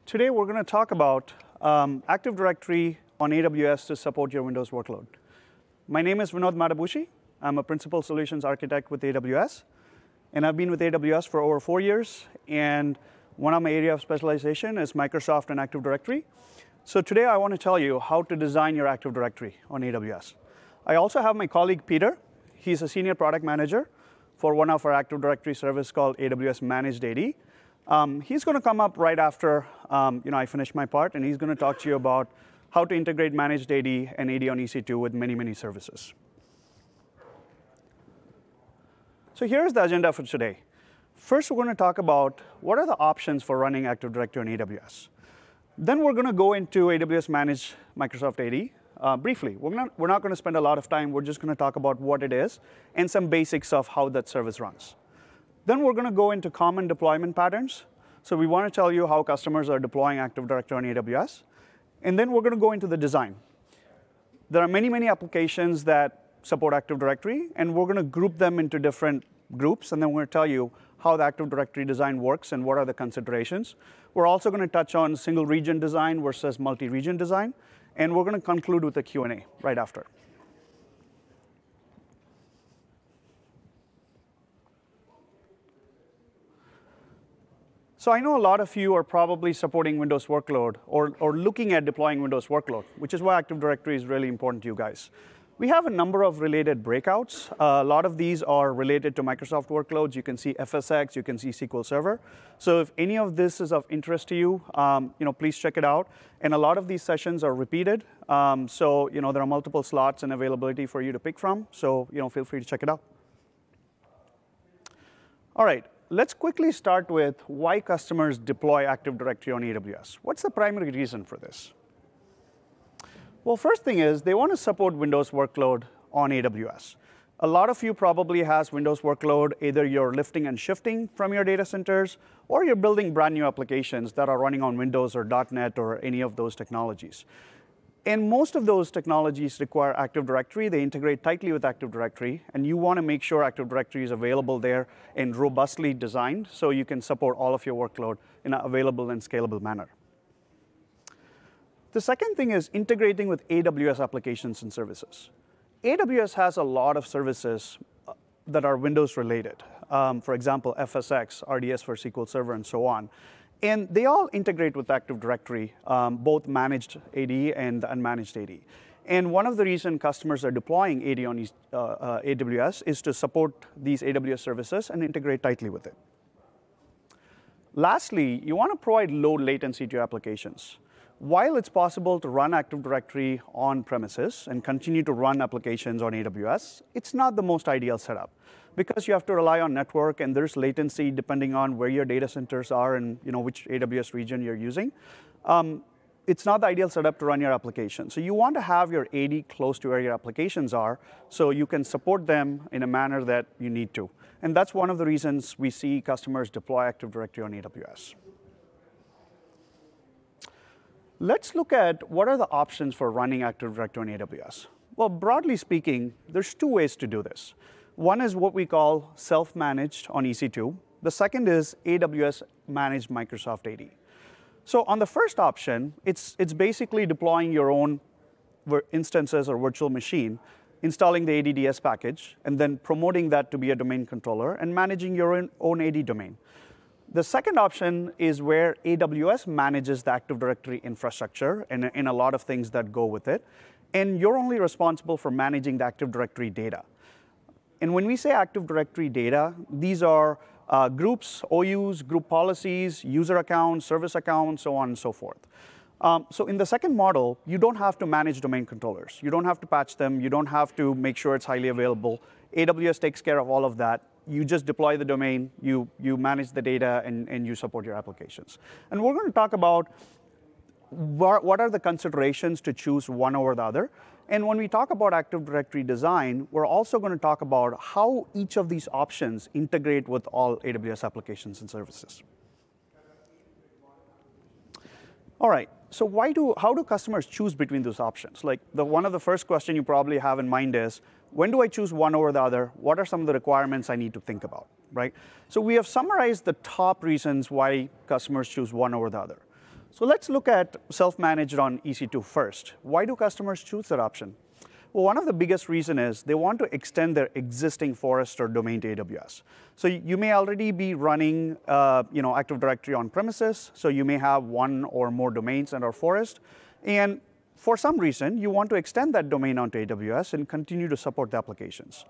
Today we're going to talk about Active Directory on AWS to support your Windows workload. My name is Vinod Matabushi. I'm a Principal Solutions Architect with AWS. And I've been with AWS for over 4 years. And one of my areas of specialization is Microsoft and Active Directory. So today I want to tell you how to design your Active Directory on AWS. I also have my colleague Peter. He's a Senior Product Manager for one of our Active Directory service called AWS Managed AD. He's going to come up right after I finish my part, and he's going to talk to you about how to integrate Managed AD and AD on EC2 with many, many services. So here's the agenda for today. First, we're going to talk about what are the options for running Active Directory on AWS. Then we're going to go into AWS Managed Microsoft AD briefly. We're not going to spend a lot of time. We're just going to talk about what it is and some basics of how that service runs. Then we're going to go into common deployment patterns. So we want to tell you how customers are deploying Active Directory on AWS. And then we're going to go into the design. There are many, many applications that support Active Directory, and we're going to group them into different groups. And then we're going to tell you how the Active Directory design works and what are the considerations. We're also going to touch on single region design versus multi-region design. And we're going to conclude with a Q&A right after. So I know a lot of you are probably supporting Windows workload or looking at deploying Windows workload, which is why Active Directory is really important to you guys. We have a number of related breakouts. A lot of these are related to Microsoft workloads. You can see FSx, you can see SQL Server. So if any of this is of interest to you, please check it out. And a lot of these sessions are repeated. So there are multiple slots and availability for you to pick from. So feel free to check it out. All right. Let's quickly start with why customers deploy Active Directory on AWS. What's the primary reason for this? Well, first thing is they want to support Windows workload on AWS. A lot of you probably has Windows workload. Either you're lifting and shifting from your data centers, or you're building brand new applications that are running on Windows or .NET or any of those technologies. And most of those technologies require Active Directory. They integrate tightly with Active Directory. And you want to make sure Active Directory is available there and robustly designed so you can support all of your workload in an available and scalable manner. The second thing is integrating with AWS applications and services. AWS has a lot of services that are Windows related. For example, FSx, RDS for SQL Server, and so on. And they all integrate with Active Directory, both managed AD and unmanaged AD. And one of the reasons customers are deploying AD on AWS is to support these AWS services and integrate tightly with it. Lastly, you want to provide low latency to your applications. While it's possible to run Active Directory on premises and continue to run applications on AWS, it's not the most ideal setup, because you have to rely on network, and there's latency depending on where your data centers are and which AWS region you're using. It's not the ideal setup to run your application. So you want to have your AD close to where your applications are so you can support them in a manner that you need to. And that's one of the reasons we see customers deploy Active Directory on AWS. Let's look at what are the options for running Active Directory on AWS. Well, broadly speaking, there's two ways to do this. One is what we call self-managed on EC2. The second is AWS Managed Microsoft AD. So on the first option, it's basically deploying your own instances or virtual machine, installing the ADDS package, and then promoting that to be a domain controller and managing your own AD domain. The second option is where AWS manages the Active Directory infrastructure and a lot of things that go with it. And you're only responsible for managing the Active Directory data. And when we say Active Directory data, these are groups, OUs, group policies, user accounts, service accounts, so on and so forth. So in the second model, you don't have to manage domain controllers. You don't have to patch them. You don't have to make sure it's highly available. AWS takes care of all of that. You just deploy the domain, you manage the data, and you support your applications. And we're going to talk about what are the considerations to choose one over the other. And when we talk about Active Directory design, we're also going to talk about how each of these options integrate with all AWS applications and services. All right, so how do customers choose between those options? Like one of the first questions you probably have in mind is, when do I choose one over the other? What are some of the requirements I need to think about, right? So we have summarized the top reasons why customers choose one over the other. So let's look at self-managed on EC2 first. Why do customers choose that option? Well, one of the biggest reasons is they want to extend their existing forest or domain to AWS. So you may already be running Active Directory on premises, so you may have one or more domains in our forest, and for some reason, you want to extend that domain onto AWS and continue to support the applications.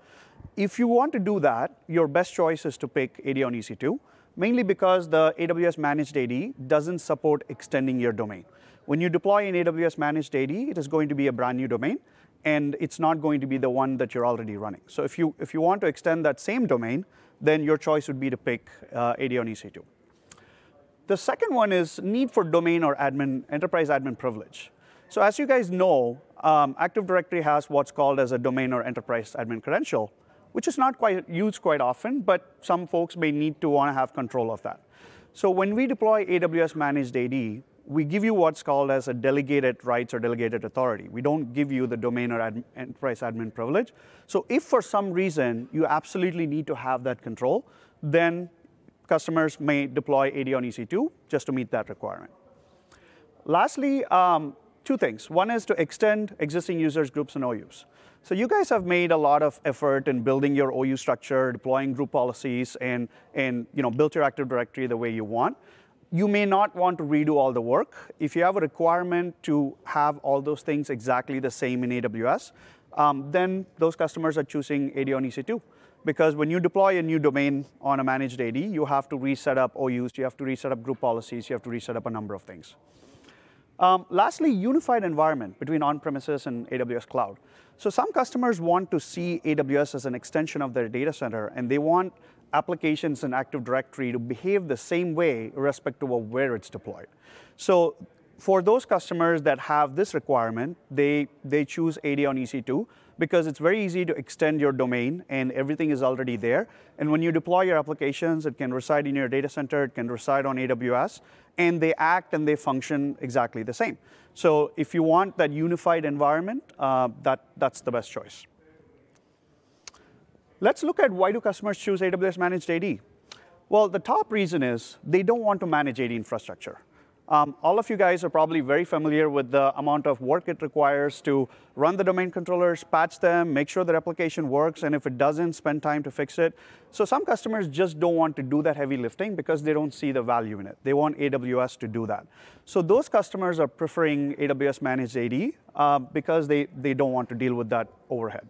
If you want to do that, your best choice is to pick AD on EC2, mainly because the AWS Managed AD doesn't support extending your domain. When you deploy an AWS Managed AD, it is going to be a brand new domain, and it's not going to be the one that you're already running. So if you want to extend that same domain, then your choice would be to pick AD on EC2. The second one is need for domain or enterprise admin privilege. So as you guys know, Active Directory has what's called as a domain or enterprise admin credential, which is not used quite often, but some folks may need to want to have control of that. So when we deploy AWS Managed AD, we give you what's called as a delegated rights or delegated authority. We don't give you the domain or enterprise admin privilege. So if for some reason you absolutely need to have that control, then customers may deploy AD on EC2 just to meet that requirement. Lastly, two things. One is to extend existing users, groups, and OUs. So you guys have made a lot of effort in building your OU structure, deploying group policies, and built your Active Directory the way you want. You may not want to redo all the work. If you have a requirement to have all those things exactly the same in AWS, then those customers are choosing AD on EC2. Because when you deploy a new domain on a managed AD, you have to reset up OUs, you have to reset up group policies, you have to reset up a number of things. Lastly, unified environment between on-premises and AWS Cloud. So some customers want to see AWS as an extension of their data center, and they want applications in Active Directory to behave the same way irrespective of where it's deployed. So for those customers that have this requirement, they choose AD on EC2 because it's very easy to extend your domain and everything is already there. And when you deploy your applications, it can reside in your data center, it can reside on AWS, and they act and they function exactly the same. So if you want that unified environment, that's the best choice. Let's look at why do customers choose AWS Managed AD. Well, the top reason is they don't want to manage AD infrastructure. All of you guys are probably very familiar with the amount of work it requires to run the domain controllers, patch them, make sure the replication works, and if it doesn't, spend time to fix it. So some customers just don't want to do that heavy lifting because they don't see the value in it. They want AWS to do that. So those customers are preferring AWS Managed AD because they don't want to deal with that overhead.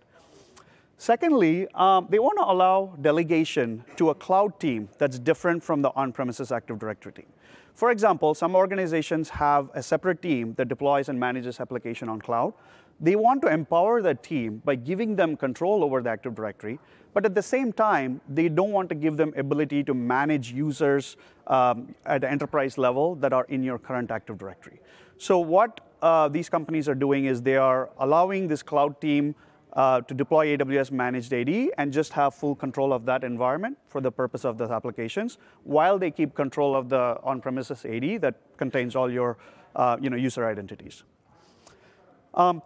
Secondly, they want to allow delegation to a cloud team that's different from the on-premises Active Directory team. For example, some organizations have a separate team that deploys and manages application on cloud. They want to empower that team by giving them control over the Active Directory, but at the same time, they don't want to give them ability to manage users at the enterprise level that are in your current Active Directory. So what these companies are doing is they are allowing this cloud team to deploy AWS Managed AD and just have full control of that environment for the purpose of those applications, while they keep control of the on-premises AD that contains all your user identities.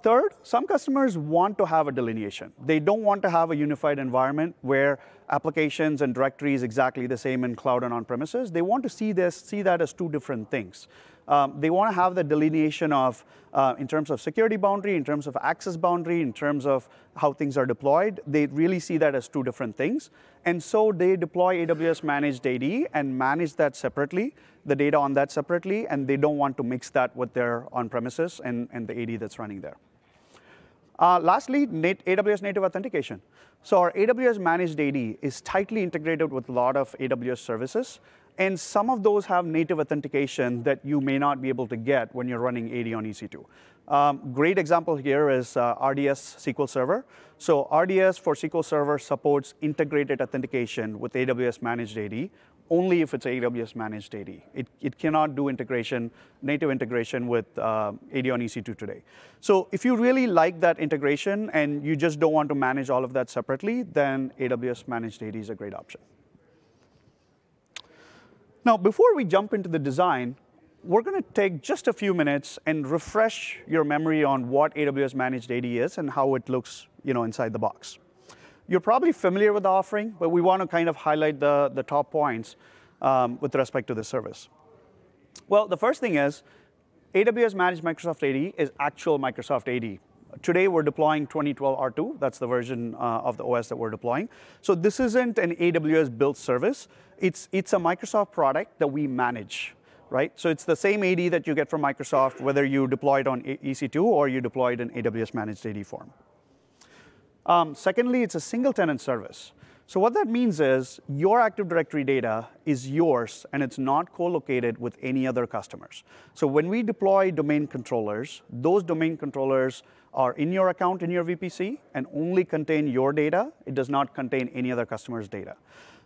Third, some customers want to have a delineation. They don't want to have a unified environment where applications and directories exactly the same in cloud and on-premises. They want to see that as two different things. They want to have the delineation of, in terms of security boundary, in terms of access boundary, in terms of how things are deployed. They really see that as two different things. And so they deploy AWS Managed AD and manage that separately, the data on that separately, and they don't want to mix that with their on-premises and the AD that's running there. Lastly, AWS native authentication. So our AWS Managed AD is tightly integrated with a lot of AWS services. And some of those have native authentication that you may not be able to get when you're running AD on EC2. Great example here is RDS SQL Server. So RDS for SQL Server supports integrated authentication with AWS Managed AD only if it's AWS Managed AD. It cannot do native integration with AD on EC2 today. So if you really like that integration and you just don't want to manage all of that separately, then AWS Managed AD is a great option. Now, before we jump into the design, we're going to take just a few minutes and refresh your memory on what AWS Managed AD is and how it looks inside the box. You're probably familiar with the offering, but we want to kind of highlight the top points with respect to the service. Well, the first thing is AWS Managed Microsoft AD is actual Microsoft AD. Today, we're deploying 2012-R2. That's the version of the OS that we're deploying. So this isn't an AWS built service. It's a Microsoft product that we manage, right? So it's the same AD that you get from Microsoft, whether you deploy it on EC2 or you deploy it in AWS Managed AD form. Secondly, it's a single tenant service. So what that means is your Active Directory data is yours, and it's not co-located with any other customers. So when we deploy domain controllers, those domain controllers are in your account in your VPC and only contain your data. It does not contain any other customer's data.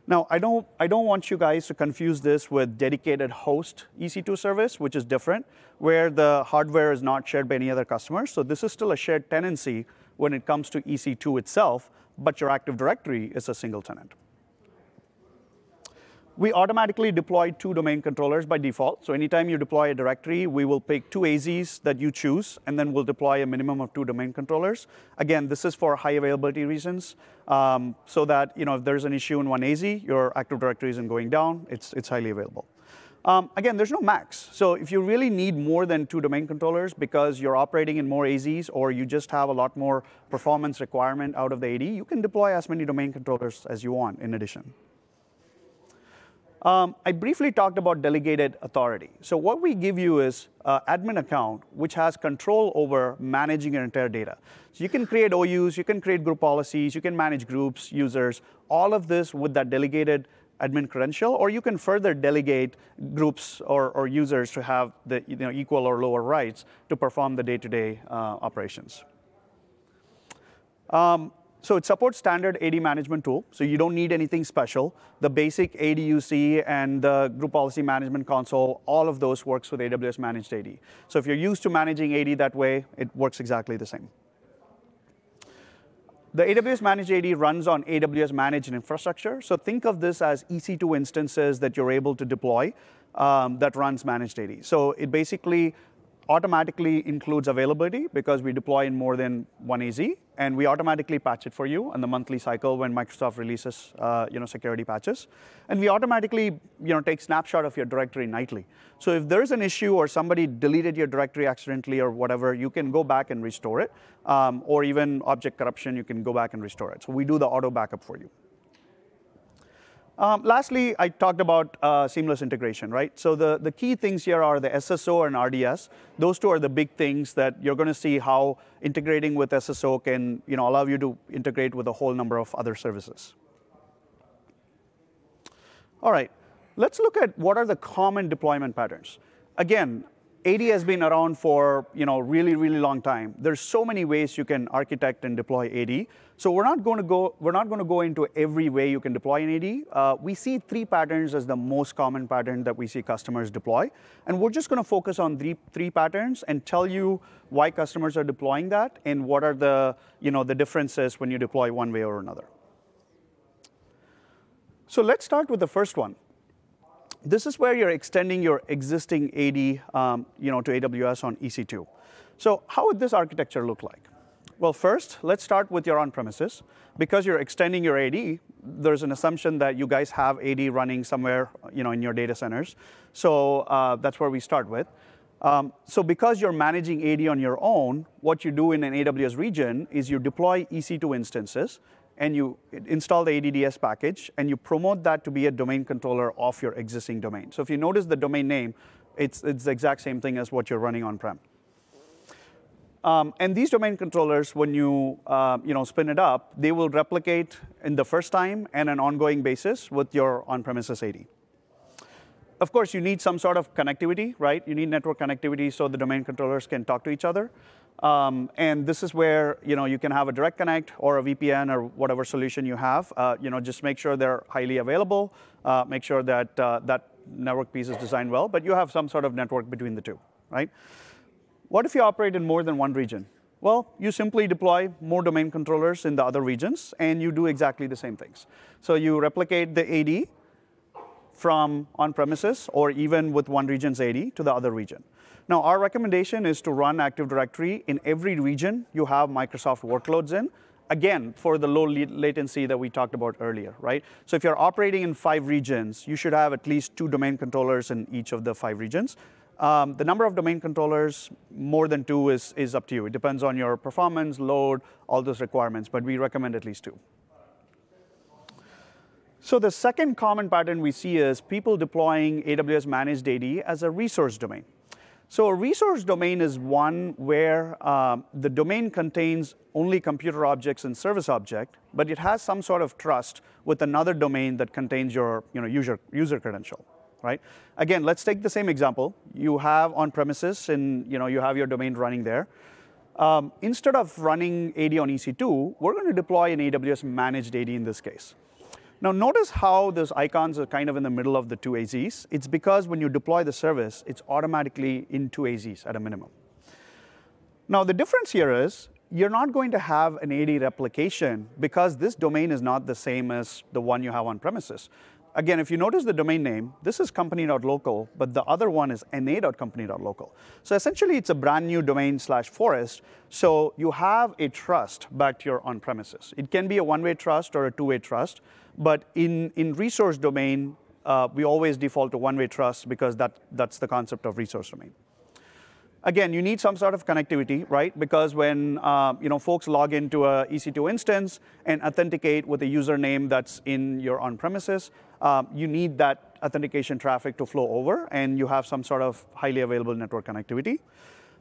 Now, I don't want you guys to confuse this with dedicated host EC2 service, which is different, where the hardware is not shared by any other customers. So this is still a shared tenancy when it comes to EC2 itself, but your Active Directory is a single tenant. We automatically deploy 2 domain controllers by default. So anytime you deploy a directory, we will pick 2 AZs that you choose, and then we'll deploy a minimum of 2 domain controllers. Again, this is for high availability reasons, so that if there's an issue in one AZ, your Active Directory isn't going down. It's highly available. Again, there's no max. So if you really need more than 2 domain controllers because you're operating in more AZs or you just have a lot more performance requirement out of the AD, you can deploy as many domain controllers as you want in addition. I briefly talked about delegated authority. So what we give you is an admin account, which has control over managing your entire data. So you can create OUs, you can create group policies, you can manage groups, users, all of this with that delegated admin credential, or you can further delegate groups or users to have the equal or lower rights to perform the day-to-day operations. So it supports standard AD management tool, so you don't need anything special. The basic ADUC and the group policy management console, all of those works with AWS Managed AD. So if you're used to managing AD that way, it works exactly the same. The AWS Managed AD runs on AWS Managed Infrastructure. So think of this as EC2 instances that you're able to deploy that runs Managed AD. So it basically automatically includes availability because we deploy in more than one AZ, and we automatically patch it for you on the monthly cycle when Microsoft releases security patches. And we automatically take snapshot of your directory nightly. So if there's an issue or somebody deleted your directory accidentally or whatever, you can go back and restore it. Or even object corruption, you can go back and restore it. So we do the auto backup for you. Lastly, I talked about seamless integration, right? So the key things here are the SSO and RDS. Those 2 are the big things that you're going to see how integrating with SSO can allow you to integrate with a whole number of other services. All right, let's look at what are the common deployment patterns. Again, AD has been around for really, really long time. There's so many ways you can architect and deploy AD. So we're not going to go into every way you can deploy an AD. We see 3 patterns as the most common pattern that we see customers deploy, and we're just going to focus on three patterns and tell you why customers are deploying that and what are the the differences when you deploy one way or another. So let's start with the first one. This is where you're extending your existing AD to AWS on EC2. So how would this architecture look like? Well, first, let's start with your on-premises. Because you're extending your AD, there's an assumption that you guys have AD running somewhere in your data centers. So that's where we start with. So because you're managing AD on your own, what you do in an AWS region is you deploy EC2 instances, and you install the ADDS package, and you promote that to be a domain controller of your existing domain. So if you notice the domain name, it's the exact same thing as what you're running on-prem. And these domain controllers, when you spin it up, they will replicate in the first time and an ongoing basis with your on-premises AD. Of course, you need some sort of connectivity, right? You need network connectivity so the domain controllers can talk to each other. And this is where you can have a direct connect or a VPN or whatever solution you have. Just make sure they're highly available. Make sure that that network piece is designed well. But you have some sort of network between the 2, right? What if you operate in more than one region? Well, you simply deploy more domain controllers in the other regions, and you do exactly the same things. So you replicate the AD from on-premises or even with one region's AD to the other region. Now, our recommendation is to run Active Directory in every region you have Microsoft workloads in, again, for the low latency that we talked about earlier, right? So if you're operating in 5 regions, you should have at least 2 domain controllers in each of the 5 regions. The number of domain controllers, more than 2 is up to you. It depends on your performance, load, all those requirements, but we recommend at least 2. So the second common pattern we see is people deploying AWS Managed AD as a resource domain. So a resource domain is one where the domain contains only computer objects and service object, but it has some sort of trust with another domain that contains your user credential, right? Again, let's take the same example. You have on-premises, and you have your domain running there. Instead of running AD on EC2, we're going to deploy an AWS Managed AD in this case. Now, notice how those icons are kind of in the middle of the 2 AZs. It's because when you deploy the service, it's automatically in 2 AZs at a minimum. Now, the difference here is you're not going to have an AD replication because this domain is not the same as the one you have on premises. Again, if you notice the domain name, this is company.local, but the other one is na.company.local. So essentially, it's a brand new domain/forest. So you have a trust back to your on-premises. It can be a one-way trust or a two-way trust. But in resource domain, we always default to one-way trust because that's the concept of resource domain. Again, you need some sort of connectivity, right? Because when folks log into a EC2 instance and authenticate with a username that's in your on-premises, you need that authentication traffic to flow over, and you have some sort of highly available network connectivity.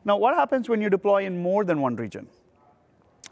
Now, what happens when you deploy in more than one region?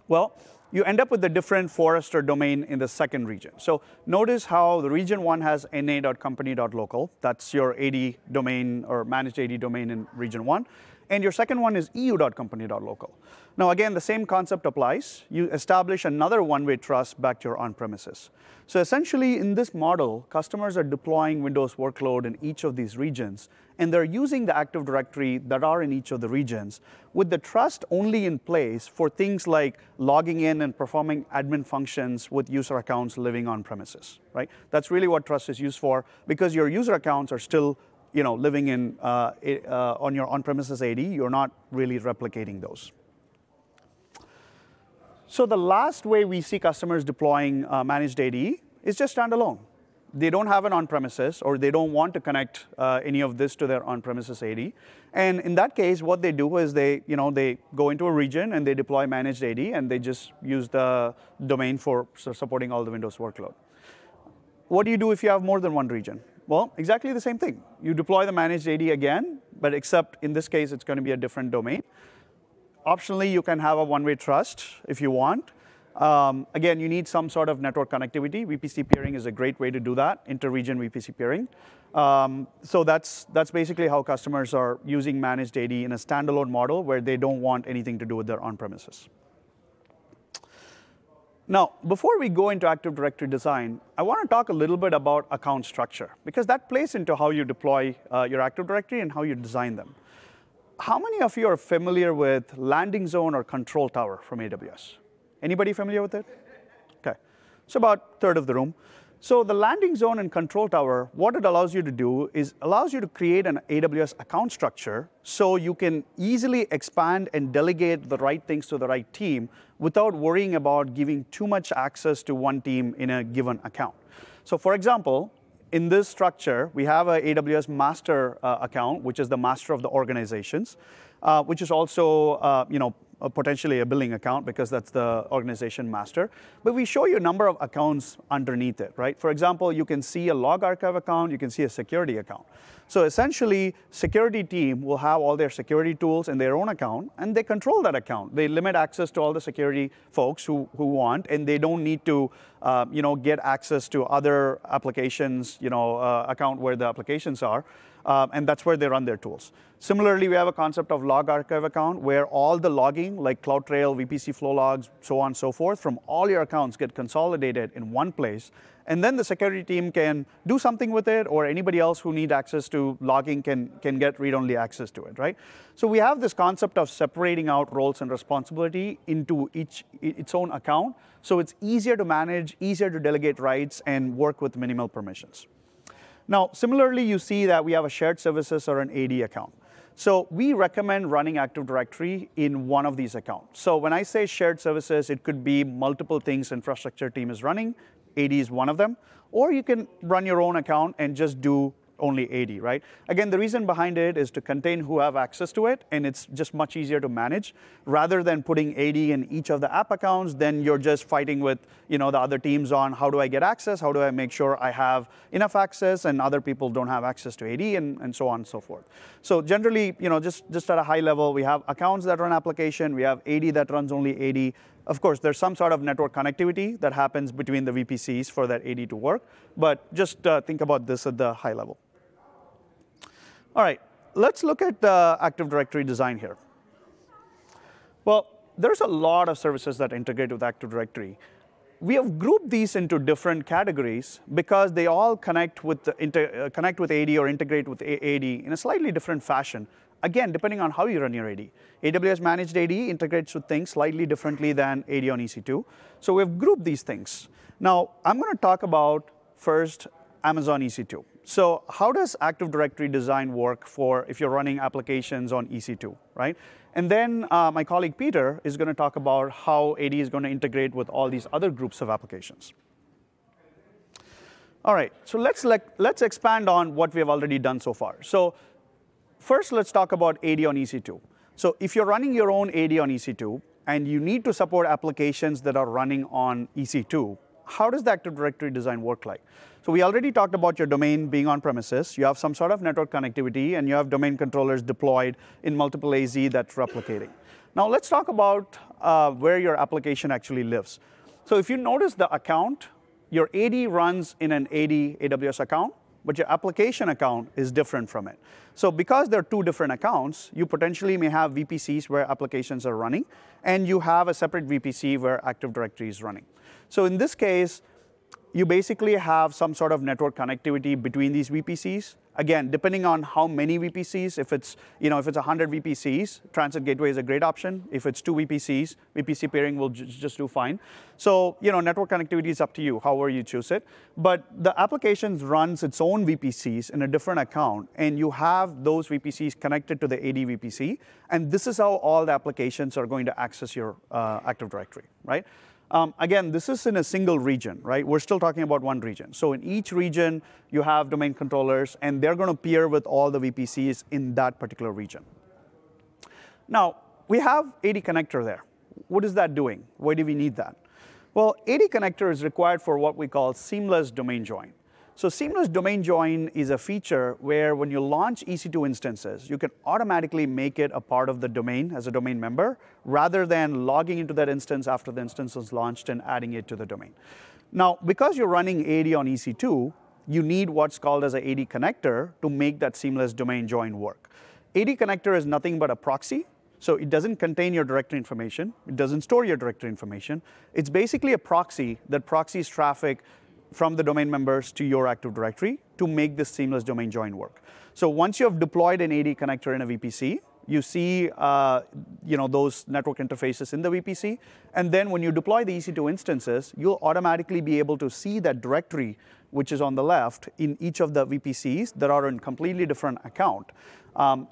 Well, you end up with a different forest or domain in the second region. So notice how the region 1 has na.company.local. That's your AD domain or managed AD domain in region 1. And your second one is eu.company.local. Now, again, the same concept applies. You establish another one-way trust back to your on-premises. So essentially, in this model, customers are deploying Windows workload in each of these regions, and they're using the Active Directory that are in each of the regions with the trust only in place for things like logging in and performing admin functions with user accounts living on premises, right? That's really what trust is used for, because your user accounts are still living in on your on-premises AD. You're not really replicating those. So the last way we see customers deploying managed AD is just standalone. They don't have an on-premises, or they don't want to connect any of this to their on-premises AD. And in that case, what they do is they go into a region and they deploy managed AD, and they just use the domain for supporting all the Windows workload. What do you do if you have more than one region? Well, exactly the same thing. You deploy the managed AD again, but except in this case, it's going to be a different domain. Optionally, you can have a one-way trust if you want. Again, you need some sort of network connectivity. VPC peering is a great way to do that, inter-region VPC peering. So that's basically how customers are using managed AD in a standalone model where they don't want anything to do with their on-premises. Now, before we go into Active Directory design, I want to talk a little bit about account structure, because that plays into how you deploy your Active Directory and how you design them. How many of you are familiar with landing zone or control tower from AWS? Anybody familiar with it? OK. So about a third of the room. So the landing zone and control tower, what it allows you to do is allows you to create an AWS account structure so you can easily expand and delegate the right things to the right team without worrying about giving too much access to one team in a given account. So for example, in this structure, we have an AWS master account, which is the master of the organizations, which is also potentially a billing account because that's the organization master. But we show you a number of accounts underneath it, right? For example, you can see a log archive account. You can see a security account. So essentially, security team will have all their security tools in their own account, and they control that account. They limit access to all the security folks who want, and they don't need to get access to other applications, account where the applications are. And that's where they run their tools. Similarly, we have a concept of log archive account where all the logging, like CloudTrail, VPC flow logs, so on and so forth, from all your accounts get consolidated in one place. And then the security team can do something with it, or anybody else who needs access to logging can get read-only access to it, right? So we have this concept of separating out roles and responsibility into its own account. So it's easier to manage, easier to delegate rights, and work with minimal permissions. Now, similarly, you see that we have a shared services or an AD account. So we recommend running Active Directory in one of these accounts. So when I say shared services, it could be multiple things infrastructure team is running. AD is one of them. Or you can run your own account and just do only AD, right? Again, the reason behind it is to contain who have access to it, and it's just much easier to manage. Rather than putting AD in each of the app accounts, then you're just fighting with the other teams on how do I get access, how do I make sure I have enough access and other people don't have access to AD, and so on and so forth. So generally, just at a high level, we have accounts that run application, we have AD that runs only AD. Of course, there's some sort of network connectivity that happens between the VPCs for that AD to work, but just think about this at the high level. All right, let's look at the Active Directory design here. Well, there's a lot of services that integrate with Active Directory. We have grouped these into different categories because they all connect with AD or integrate with AD in a slightly different fashion. Again, depending on how you run your AD. AWS Managed AD integrates with things slightly differently than AD on EC2. So we've grouped these things. Now, I'm going to talk about first Amazon EC2. So how does Active Directory design work for if you're running applications on EC2, right? And then my colleague Peter is going to talk about how AD is going to integrate with all these other groups of applications. All right, so let's expand on what we have already done so far. So first, let's talk about AD on EC2. So if you're running your own AD on EC2, and you need to support applications that are running on EC2, how does the Active Directory design work like? So we already talked about your domain being on premises. You have some sort of network connectivity, and you have domain controllers deployed in multiple AZ that's replicating. Now let's talk about where your application actually lives. So if you notice the account, your AD runs in an AD AWS account, but your application account is different from it. So because there are two different accounts, you potentially may have VPCs where applications are running, and you have a separate VPC where Active Directory is running. So in this case, you basically have some sort of network connectivity between these VPCs. Again, depending on how many VPCs, if it's 100 VPCs, Transit Gateway is a great option. If it's 2 VPCs, VPC pairing will just do fine. So network connectivity is up to you, however you choose it. But the application runs its own VPCs in a different account, and you have those VPCs connected to the AD VPC. And this is how all the applications are going to access your Active Directory, right? Again, this is in a single region, right? We're still talking about one region. So in each region, you have domain controllers, and they're going to peer with all the VPCs in that particular region. Now, we have AD connector there. What is that doing? Why do we need that? Well, AD connector is required for what we call seamless domain join. So seamless domain join is a feature where when you launch EC2 instances, you can automatically make it a part of the domain as a domain member, rather than logging into that instance after the instance was launched and adding it to the domain. Now, because you're running AD on EC2, you need what's called as an AD connector to make that seamless domain join work. AD connector is nothing but a proxy. So it doesn't contain your directory information. It doesn't store your directory information. It's basically a proxy that proxies traffic from the domain members to your Active Directory to make this seamless domain join work. So once you have deployed an AD connector in a VPC, you see those network interfaces in the VPC. And then when you deploy the EC2 instances, you'll automatically be able to see that directory, which is on the left, in each of the VPCs that are in completely different account.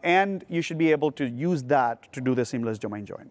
And you should be able to use that to do the seamless domain join.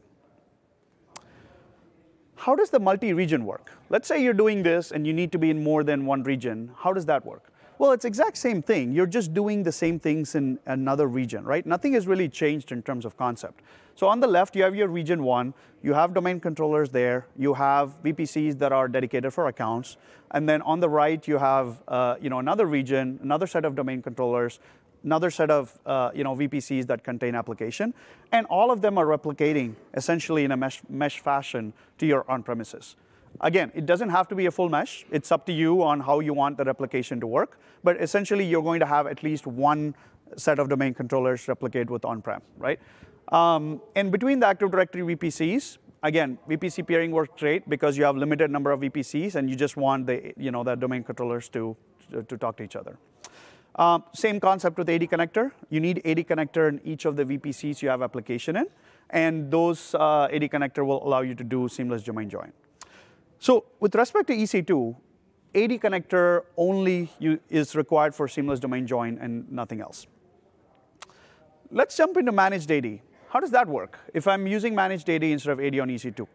How does the multi-region work? Let's say you're doing this and you need to be in more than one region. How does that work? Well, it's the exact same thing. You're just doing the same things in another region, right? Nothing has really changed in terms of concept. So on the left, you have your region 1. You have domain controllers there. You have VPCs that are dedicated for accounts. And then on the right, you have another region, another set of domain controllers, another set of VPCs that contain application. And all of them are replicating essentially in a mesh fashion to your on-premises. Again, it doesn't have to be a full mesh. It's up to you on how you want the replication to work. But essentially, you're going to have at least one set of domain controllers replicate with on-prem, right? And between the Active Directory VPCs, again, VPC peering works great because you have limited number of VPCs, and you just want the domain controllers to talk to each other. Same concept with AD connector. You need AD connector in each of the VPCs you have application in, and those AD connector will allow you to do seamless domain join. So with respect to EC2, AD connector only is required for seamless domain join and nothing else. let's jump into managed AD. How does that work if I'm using managed AD instead of AD on EC2?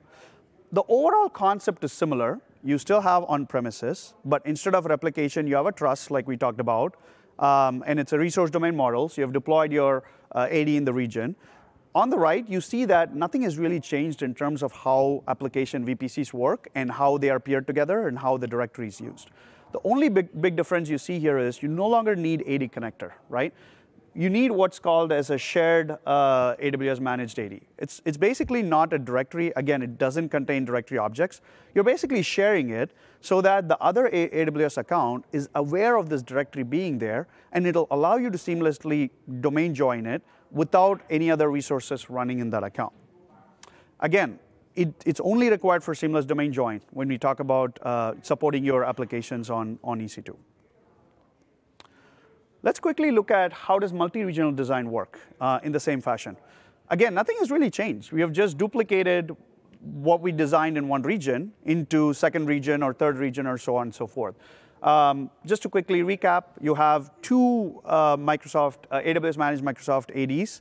The overall concept is similar. You still have on-premises, but instead of replication, you have a trust like we talked about, and it's a resource domain model, so you have deployed your AD in the region. On the right, you see that nothing has really changed in terms of how application VPCs work and how they are paired together and how the directory is used. The only big difference you see here is you no longer need AD connector, right? You need what's called as a shared AWS Managed AD. It's basically not a directory. Again, it doesn't contain directory objects. You're basically sharing it so that the other AWS account is aware of this directory being there, and it'll allow you to seamlessly domain join it without any other resources running in that account. Again, it's only required for seamless domain join when we talk about supporting your applications on EC2. Let's quickly look at how does multi-regional design work in the same fashion. Again, nothing has really changed. We have just duplicated what we designed in one region into second region or third region or so on and so forth. Just to quickly recap, you have two AWS Managed Microsoft ADs,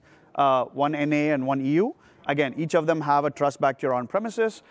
one NA and one EU. Again, each of them have a trust back to your on-premises.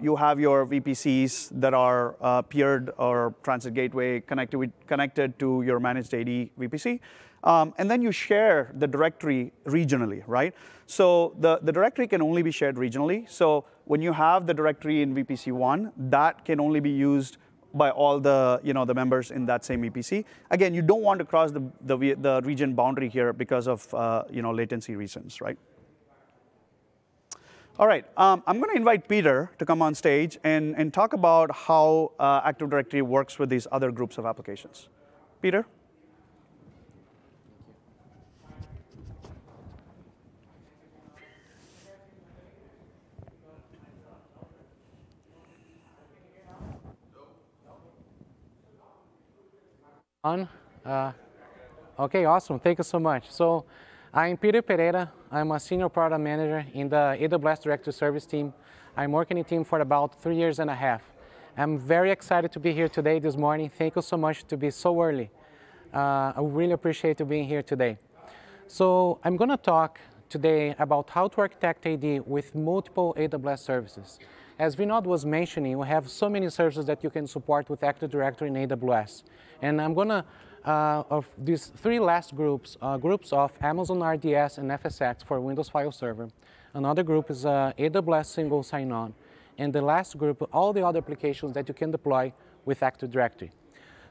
You have your VPCs that are peered or transit gateway connected to your managed AD VPC. And then you share the directory regionally, right? So the directory can only be shared regionally. So when you have the directory in VPC 1, that can only be used by all the members in that same VPC. Again, you don't want to cross the region boundary here because of latency reasons, right? All right, I'm going to invite Peter to come on stage and talk about how Active Directory works with these other groups of applications. Peter? Okay, awesome. Thank you so much. So I'm Peter Pereira. I'm a senior product manager in the AWS Directory Service team. I'm working in the team for about 3 years and a half. I'm very excited to be here today, this morning. Thank you so much to be so early. I really appreciate you being here today. So I'm going to talk today about how to architect AD with multiple AWS services. As Vinod was mentioning, we have so many services that you can support with Active Directory in AWS. And I'm going to, of these three last groups, groups of Amazon RDS and FSX for Windows File Server. Another group is AWS Single Sign-On. And the last group, all the other applications that you can deploy with Active Directory.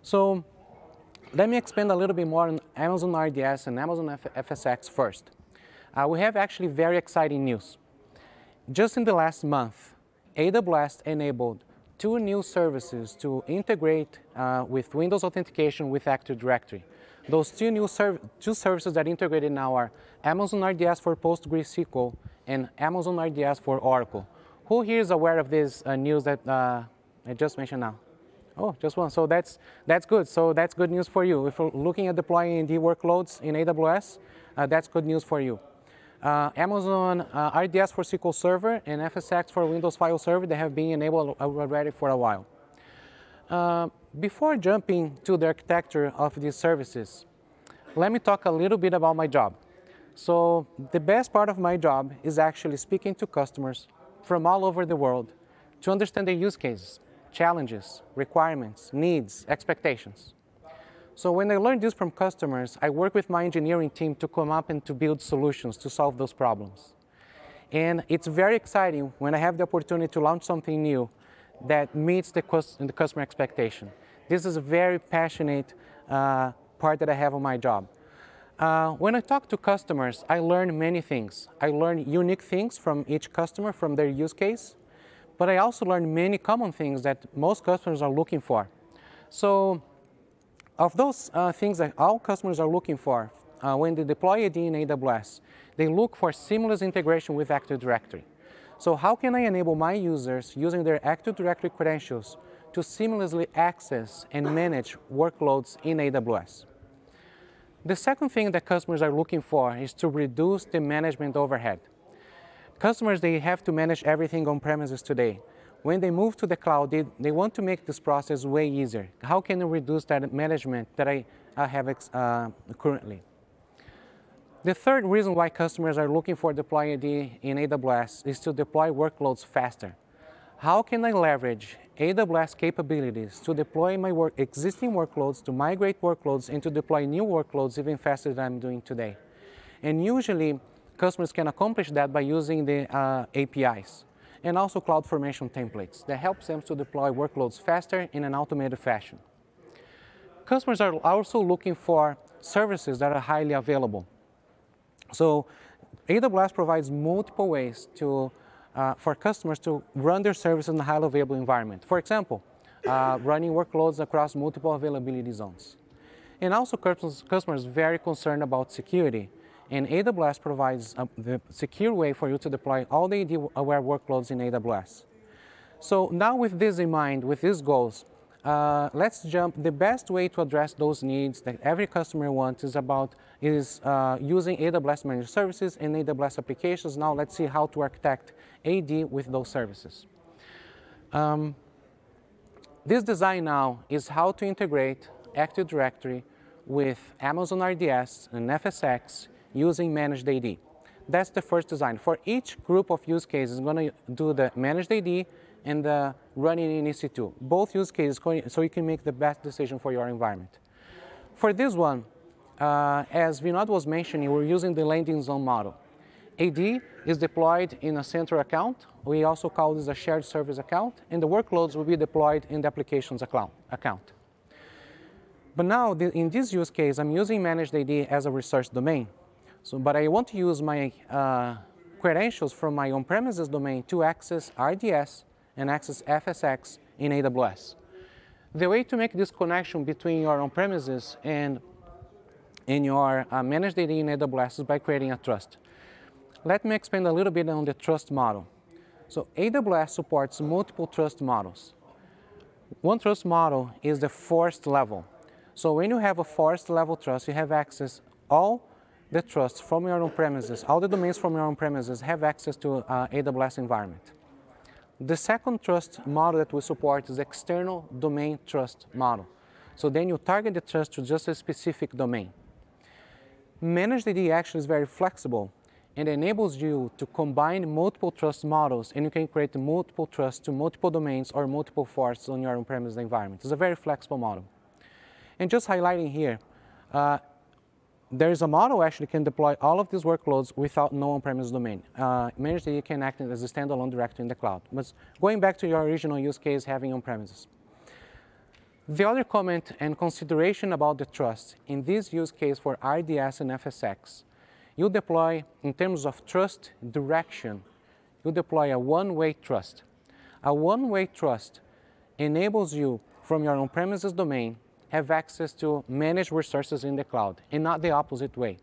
So let me expand a little bit more on Amazon RDS and Amazon FSX first. We have actually very exciting news. Just in the last month, AWS enabled 2 new services to integrate with Windows authentication with Active Directory. Those two services that integrated now are Amazon RDS for PostgreSQL and Amazon RDS for Oracle. Who here is aware of this news that I just mentioned now? Oh, just one. So that's good. So that's good news for you. If you're looking at deploying AD workloads in AWS, that's good news for you. Amazon RDS for SQL Server and FSX for Windows File Server, they have been enabled already for a while. Before jumping to the architecture of these services, let me talk a little bit about my job. So the best part of my job is actually speaking to customers from all over the world to understand their use cases, challenges, requirements, needs, expectations. So when I learn this from customers, I work with my engineering team to come up and to build solutions to solve those problems. And it's very exciting when I have the opportunity to launch something new that meets the customer expectation. This is a very passionate part that I have on my job. When I talk to customers, I learn many things. I learn unique things from each customer, from their use case, but I also learn many common things that most customers are looking for. So of those things that all customers are looking for when they deploy AD in AWS, they look for seamless integration with Active Directory. So how can I enable my users using their Active Directory credentials to seamlessly access and manage workloads in AWS? The second thing that customers are looking for is to reduce the management overhead. Customers, they have to manage everything on premises today. When they move to the cloud, they want to make this process way easier. How can I reduce that management that I have currently? The third reason why customers are looking for deploy AD in AWS is to deploy workloads faster. How can I leverage AWS capabilities to deploy my existing workloads, to migrate workloads, and to deploy new workloads even faster than I'm doing today? And usually, customers can accomplish that by using the APIs and also CloudFormation templates that helps them to deploy workloads faster in an automated fashion. Customers are also looking for services that are highly available. So AWS provides multiple ways for customers to run their services in a highly available environment. For example, running workloads across multiple availability zones. And also customers are very concerned about security. And AWS provides the secure way for you to deploy all the AD-aware workloads in AWS. So now with this in mind, with these goals, let's jump. The best way to address those needs that every customer wants is using AWS Managed Services and AWS applications. Now let's see how to architect AD with those services. This design now is how to integrate Active Directory with Amazon RDS and FSx using Managed AD. That's the first design. For each group of use cases, I'm going to do the Managed AD and the running in EC2. Both use cases so you can make the best decision for your environment. For this one, as Vinod was mentioning, we're using the landing zone model. AD is deployed in a central account. We also call this a shared service account, and the workloads will be deployed in the applications account. But now, in this use case, I'm using Managed AD as a resource domain. But I want to use my credentials from my on-premises domain to access RDS and access FSx in AWS. The way to make this connection between your on-premises and your Managed AD in AWS is by creating a trust. Let me expand a little bit on the trust model. So AWS supports multiple trust models. One trust model is the forced level. So when you have a forced level trust, you have access all the trusts from your on-premises, all the domains from your on-premises have access to AWS environment. The second trust model that we support is external domain trust model. So then you target the trust to just a specific domain. Managed AD actually is very flexible and enables you to combine multiple trust models, and you can create multiple trusts to multiple domains or multiple forces on your on-premises environment. It's a very flexible model. And just highlighting here, there is a model actually can deploy all of these workloads without no on-premise domain. Managed AD can act as a standalone directory in the cloud. But going back to your original use case, having on-premises. The other comment and consideration about the trust, in this use case for RDS and FSx, you deploy, in terms of trust direction, you deploy a one-way trust. A one-way trust enables you, from your on-premises domain, have access to managed resources in the cloud, and not the opposite way.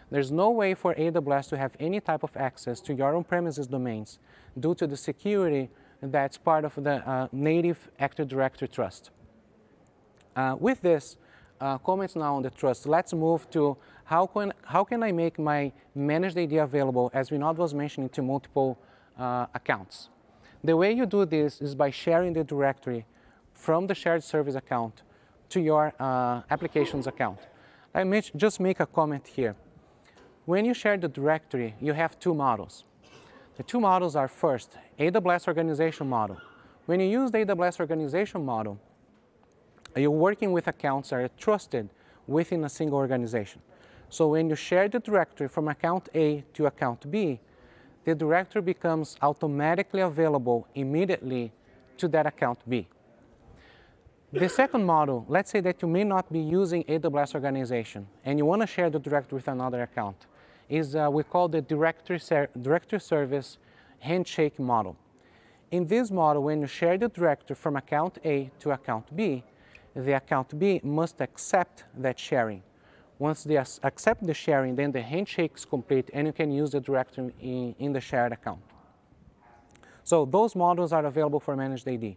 There's no way for AWS to have any type of access to your on-premises domains due to the security that's part of the native Active Directory trust. With this, comments now on the trust, let's move to how can I make my Managed AD available, as Vinod was mentioning, to multiple accounts. The way you do this is by sharing the directory from the shared service account to your applications account. Let me just make a comment here. When you share the directory, you have two models. The two models are first, AWS organization model. When you use the AWS organization model, you're working with accounts that are trusted within a single organization. So when you share the directory from account A to account B, the directory becomes automatically available immediately to that account B. The second model, let's say that you may not be using AWS organization and you want to share the directory with another account, is we call the directory service handshake model. In this model, when you share the directory from account A to account B, the account B must accept that sharing. Once they accept the sharing, then the handshake is complete and you can use the directory in the shared account. So those models are available for Managed AD.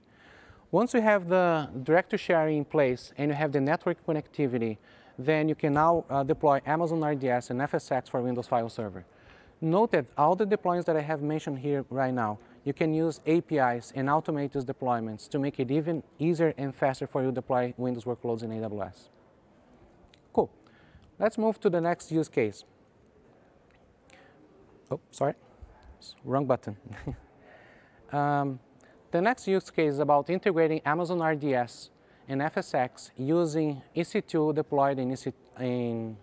Once you have the directory sharing in place and you have the network connectivity, then you can now deploy Amazon RDS and FSx for Windows File Server. Note that all the deployments that I have mentioned here right now, you can use APIs and automate these deployments to make it even easier and faster for you to deploy Windows workloads in AWS. Cool. Let's move to the next use case. Oh, sorry, wrong button. The next use case is about integrating Amazon RDS and FSx using EC2 deployed in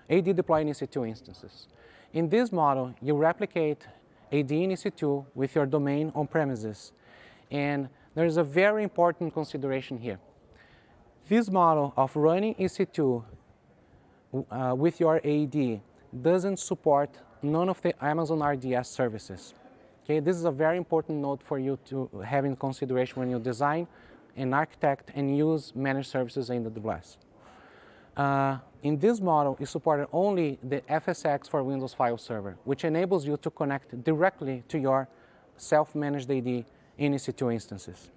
AD deployed in EC2 instances. In this model, you replicate AD in EC2 with your domain on premises. And there is a very important consideration here. This model of running EC2 with your AD doesn't support none of the Amazon RDS services. Okay, this is a very important note for you to have in consideration when you design and architect and use managed services in AWS. In this model, it supported only the FSx for Windows File Server, which enables you to connect directly to your self-managed AD in EC2 instances.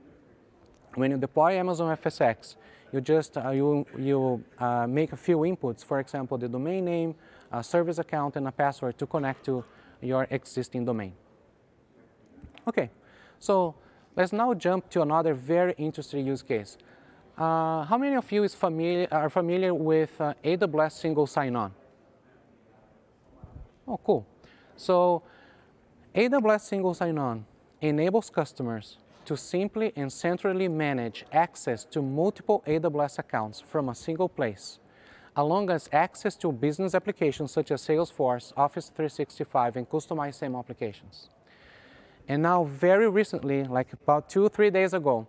When you deploy Amazon FSx, you just make a few inputs, for example, the domain name, a service account, and a password to connect to your existing domain. Okay, so let's now jump to another very interesting use case. How many of you are familiar with AWS single sign-on? Oh, cool. So AWS single sign-on enables customers to simply and centrally manage access to multiple AWS accounts from a single place, along with access to business applications such as Salesforce, Office 365, and customized SAM applications. And now, very recently, like about 2 or 3 days ago,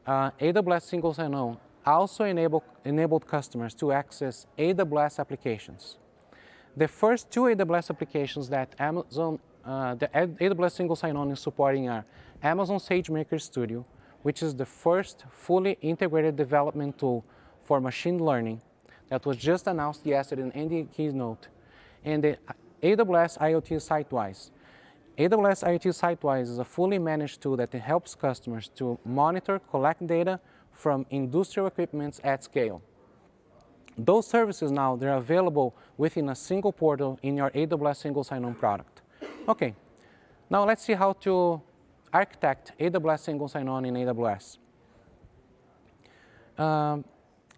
AWS Single Sign-On also enabled customers to access AWS applications. The first 2 AWS applications that the AWS Single Sign-On is supporting are Amazon SageMaker Studio, which is the first fully integrated development tool for machine learning that was just announced yesterday in the keynote, and the AWS IoT Sitewise. AWS IoT Sitewise is a fully managed tool that helps customers to monitor, collect data from industrial equipments at scale. Those services now, they're available within a single portal in your AWS Single Sign-On product. Okay, now let's see how to architect AWS Single Sign-On in AWS.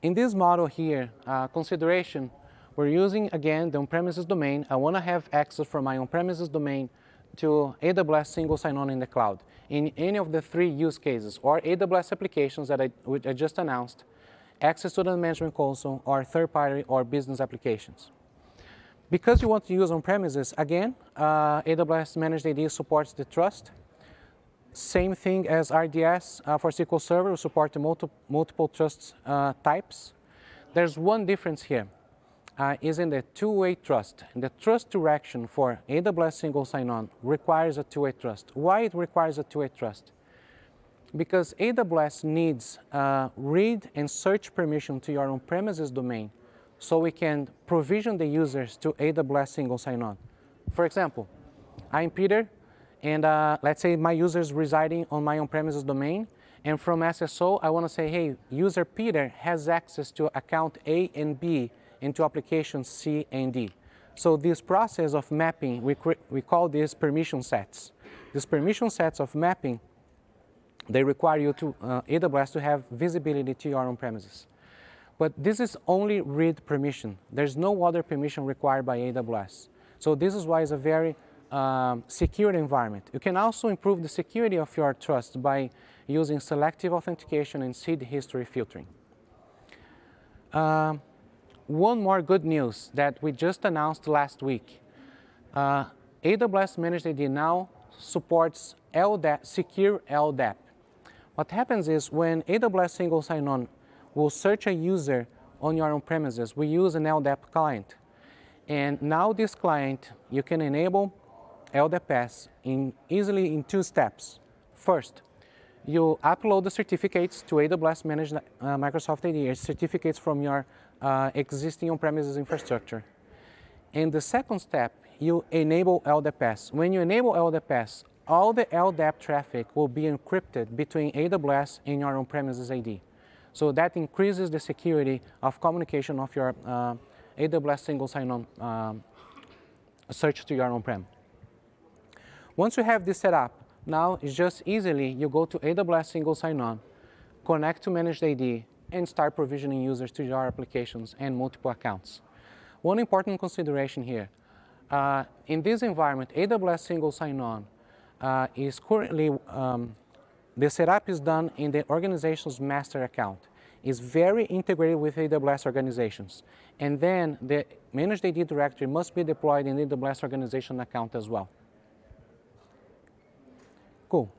In this model here, consideration, we're using, again, the on-premises domain. I want to have access from my on-premises domain to AWS Single Sign-On in the cloud in any of the 3 use cases, or AWS applications that I just announced, access to the management console, or third-party or business applications. Because you want to use on-premises, again, AWS Managed AD supports the trust. Same thing as RDS for SQL Server, we support the multiple trust types. There's one difference here. Is in the two-way trust. And the trust direction for AWS Single Sign-On requires a two-way trust. Why it requires a two-way trust? Because AWS needs read and search permission to your on-premises domain so we can provision the users to AWS Single Sign-On. For example, I'm Peter, and let's say my user is residing on my on-premises domain, and from SSO, I want to say, hey, user Peter has access to account A and B into applications C and D. So this process of mapping, we call this permission sets. These permission sets of mapping, they require you to, AWS to have visibility to your on-premises. But this is only read permission. There's no other permission required by AWS. So this is why it's a very secure environment. You can also improve the security of your trust by using selective authentication and seed history filtering. One more good news that we just announced last week. AWS Managed AD now supports LDAP, secure LDAP. What happens is when AWS Single Sign-On will search a user on your on-premises, we use an LDAP client. And now this client, you can enable LDAPs easily in 2 steps. First, you upload the certificates to AWS Managed Microsoft AD, certificates from your existing on-premises infrastructure. And the second step, you enable LDAPs. When you enable LDAPs, all the LDAP traffic will be encrypted between AWS and your on-premises AD. So that increases the security of communication of your AWS Single Sign-On search to your on-prem. Once you have this set up, now it's just easily you go to AWS Single Sign-On, connect to Managed AD, and start provisioning users to your applications and multiple accounts. One important consideration here, In this environment, AWS single sign-on is currently, the setup is done in the organization's master account. It's very integrated with AWS organizations. And then the Managed AD directory must be deployed in the AWS organization account as well. Cool.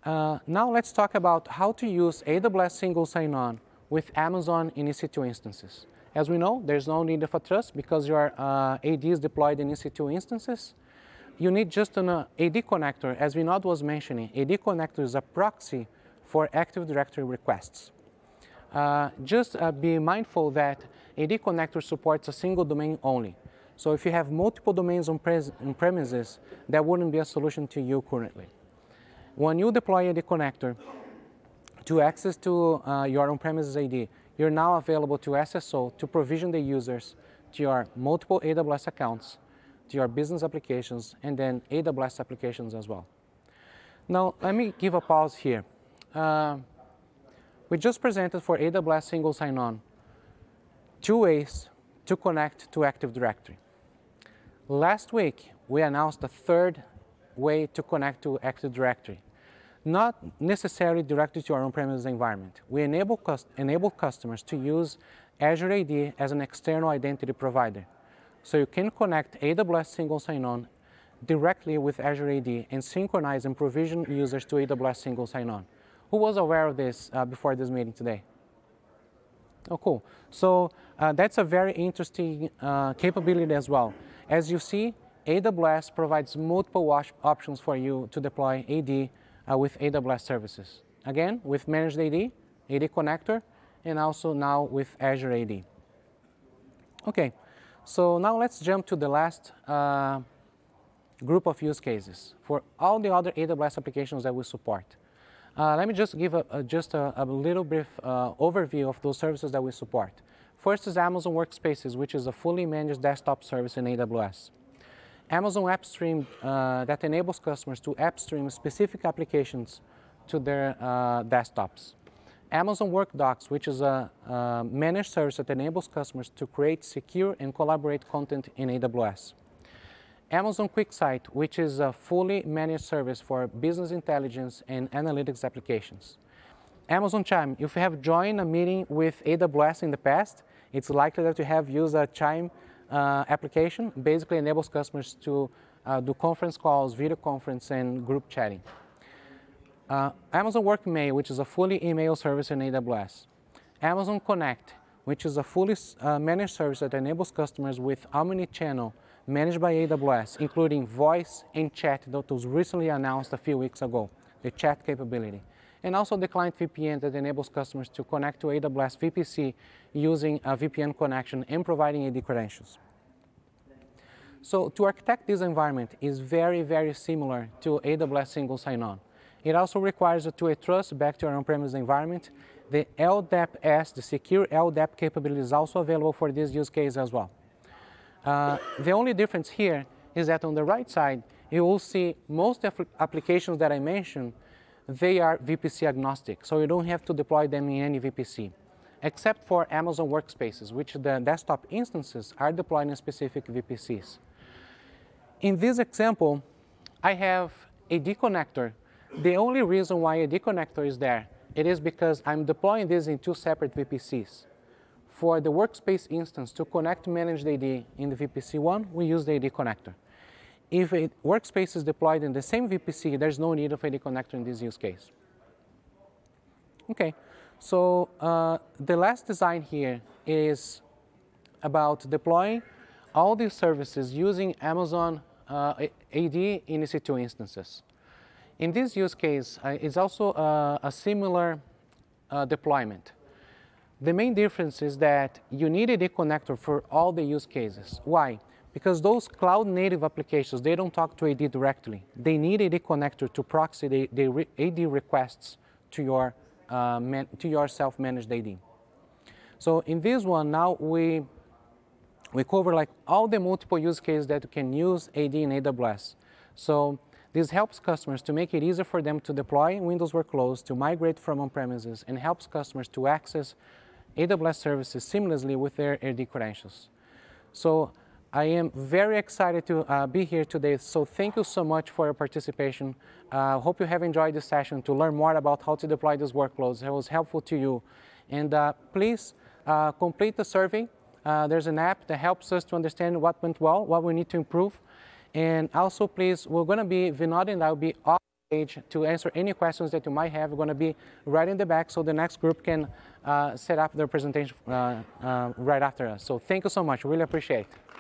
Now let's talk about how to use AWS single sign-on with Amazon in EC2 instances. As we know, there's no need of a trust because your AD is deployed in EC2 instances. You need just an AD connector. As Vinod was mentioning, AD connector is a proxy for Active Directory requests. Just be mindful that AD connector supports a single domain only. So if you have multiple domains on premises, that wouldn't be a solution to you currently. When you deploy AD connector to access to your on-premises AD, you're now available to SSO to provision the users to your multiple AWS accounts, to your business applications, and then AWS applications as well. Now, let me give a pause here. We just presented for AWS single sign-on 2 ways to connect to Active Directory. Last week, we announced a 3rd way to connect to Active Directory. Not necessarily directly to our on-premises environment. We enable customers to use Azure AD as an external identity provider. So you can connect AWS single sign-on directly with Azure AD and synchronize and provision users to AWS single sign-on. Who was aware of this before this meeting today? Oh, cool. So that's a very interesting capability as well. As you see, AWS provides multiple options for you to deploy AD with AWS services. Again, with Managed AD, AD connector, and also now with Azure AD. Okay, so now let's jump to the last group of use cases for all the other AWS applications that we support. Let me just give a little brief overview of those services that we support. First is Amazon Workspaces, which is a fully managed desktop service in AWS. Amazon AppStream that enables customers to AppStream specific applications to their desktops. Amazon WorkDocs, which is a managed service that enables customers to create, secure, and collaborate content in AWS. Amazon QuickSight, which is a fully managed service for business intelligence and analytics applications. Amazon Chime, if you have joined a meeting with AWS in the past, it's likely that you have used a Chime application. Basically enables customers to do conference calls, video conference, and group chatting. Amazon WorkMail, which is a fully email service in AWS. Amazon Connect, which is a fully managed service that enables customers with omni-channel managed by AWS, including voice and chat that was recently announced a few weeks ago, the chat capability. And also the client VPN that enables customers to connect to AWS VPC using a VPN connection and providing AD credentials. So to architect this environment is very, very similar to AWS single sign-on. It also requires a two-way trust back to your on-premise environment. The LDAP-S, the secure LDAP capability is also available for this use case as well. The only difference here is that on the right side, you will see most applications that I mentioned, they are VPC agnostic, so you don't have to deploy them in any VPC, except for Amazon Workspaces, which the desktop instances are deployed in specific VPCs. In this example, I have a AD connector. The only reason why a AD connector is there, it is because I'm deploying this in 2 separate VPCs. For the workspace instance to connect to Managed AD in the VPC 1, we use the AD connector. If a workspace is deployed in the same VPC, there's no need of AD connector in this use case. Okay, so the last design here is about deploying all these services using Amazon AD in EC2 instances. In this use case, it's also a similar deployment. The main difference is that you need a AD connector for all the use cases. Why? Because those cloud-native applications, they don't talk to AD directly. They need a AD connector to proxy the AD requests to your self-managed AD. So in this one, now we cover like all the multiple use cases that you can use AD in AWS. So this helps customers to make it easier for them to deploy Windows workloads, to migrate from on-premises, and helps customers to access AWS services seamlessly with their AD credentials. So I am very excited to be here today, so thank you so much for your participation. Hope you have enjoyed this session to learn more about how to deploy these workloads. It was helpful to you. And please complete the survey. There's an app that helps us to understand what went well, what we need to improve. And also, please, we're going to be, Vinod and I will be off stage to answer any questions that you might have. We're going to be right in the back so the next group can set up their presentation right after us. So thank you so much. Really appreciate it.